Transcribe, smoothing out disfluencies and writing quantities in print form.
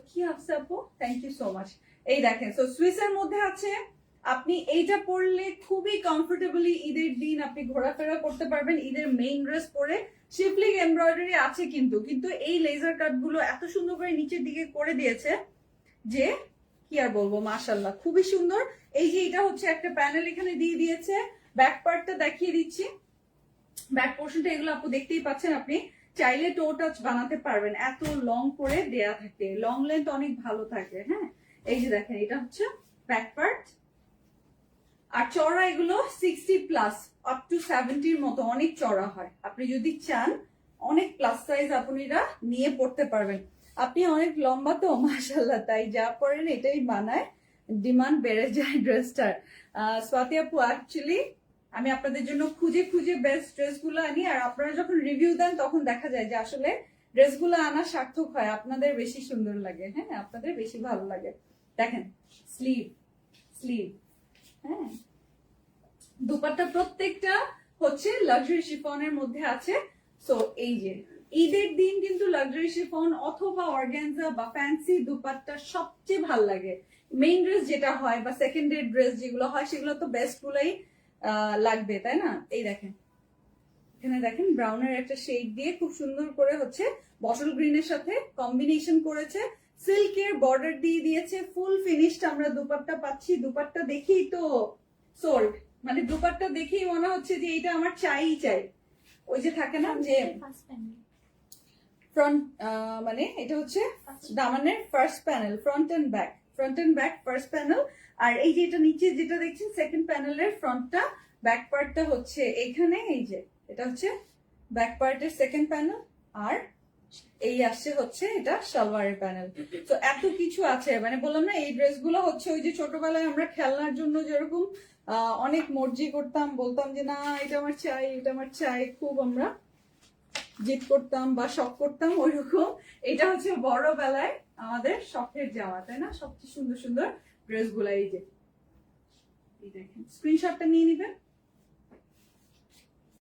কি হাফসা আপু, thank you so much. এই দেখেন, সো সুইসের মধ্যে আছে, আপনি এইটা পরলে খুবই কমফোর্টেবলি ঈদের দিন আপনি ঘোরাফেরা করতে পারবেন। ঈদের মেইন ড্রেস পরে শিফলিং এমব্রয়ডারি আছে, কিন্তু এই লেজার কাট গুলো এত সুন্দর করে নিচের দিকে করে দিয়েছে যে কি আর বলবো, মাশাআল্লাহ খুবই সুন্দর। এই যে এটা হচ্ছে একটা প্যানেল এখানে দিয়ে দিয়েছে। ব্যাক পার্টটা দেখিয়ে দিচ্ছি, ব্যাক পোর্শনটা এগুলো আপু দেখতেই পাচ্ছেন। আপনি চাইলে টো টাচ বানাতে পারবেন, এত লং করে দেয়া থাকে, লং লেন্থ অনেক ভালো থাকে। হ্যাঁ, এই যে দেখেন এটা হচ্ছে ব্যাক পার্ট। আর চড়া এগুলো 60+ আপ টু 70-র মতো অনেক চড়া হয়। আপনি যদি চান অনেক প্লাস সাইজ আপনারা নিয়ে পড়তে পারবেন। আপনি অনেক লম্বা তো মাশাআল্লাহ, তাই যা পরেন এটাই বানায়, ডিমান্ড বেড়ে যায় ড্রেসটার। স্বাতি আপু, অ্যাকচুয়ালি আমি আপনাদের জন্য খুঁজে খুঁজে বেস্ট ড্রেসগুলো আনি, আর আপনারা যখন রিভিউ দেন তখন দেখা যায় যে আসলে ড্রেসগুলো আনা সার্থক হয়, আপনাদের বেশি সুন্দর লাগে। হ্যাঁ, আপনাদের বেশি ভালো লাগে। দেখেন স্লিভ, স্লিভ, হ্যাঁ, দুপাট্টা প্রত্যেকটা হচ্ছে লাক্সারি শিফনের মধ্যে আছে। সো এই যে ঈদের দিন কিন্তু লাক্সারি শিফন অথবা অর্গানজা বা ফ্যান্সি দুপাট্টা সবচেয়ে ভাল লাগে। মেইন ড্রেস যেটা হয় বা সেকেন্ডারি ড্রেস যেগুলো হয় সেগুলো তো বেস্ট গুলাই লাগবে, তাই না? এই দেখেন, এখানে দেখেন ব্রাউনের একটা শেড দিয়ে খুব সুন্দর করে হচ্ছে বটল গ্রিনের সাথে কম্বিনেশন করেছে, সিল্কের বর্ডার দিয়ে দিয়েছে, ফুল ফিনিশড আমরা দুপাট্টা পাচ্ছি। দুপাট্টা দেখেই তো সোল্ড, মানে দুপাট্টা দেখেই মনে হচ্ছে যে এটা আমার চাই। ওই যে থাকে না যে ফ্রন্ট, মানে এটা হচ্ছে দামানের first panel, front and back first panel. আর এই যে এটা নিচে যেটা দেখছেন সেকেন্ড প্যানেলের ফ্রন্টটা, ব্যাক পার্টটা হচ্ছে এখানে। এই যে এটা হচ্ছে ব্যাক পার্টের সেকেন্ড প্যানেল, আর এই আসছে হচ্ছে এটা সালোয়ারের প্যানেল। তো এত কিছু আছে, মানে বললাম না এই ড্রেসগুলো হচ্ছে ওই যে ছোটবেলায় আমরা খেলনার জন্য যেরকম অনেক মর্জি করতাম, বলতাম যে না এটা আমার চাই, এটা আমার চাই, খুব আমরা জিদ করতাম বা শখ করতাম, ওইরকম এটা হচ্ছে বড় বেলায় আমাদের শখের জামা, তাই না? সবচেয়ে সুন্দর সুন্দর ড্রেসগুলো এই যে, এই দেখেন, স্ক্রিনশটটা নিয়ে নিবেন।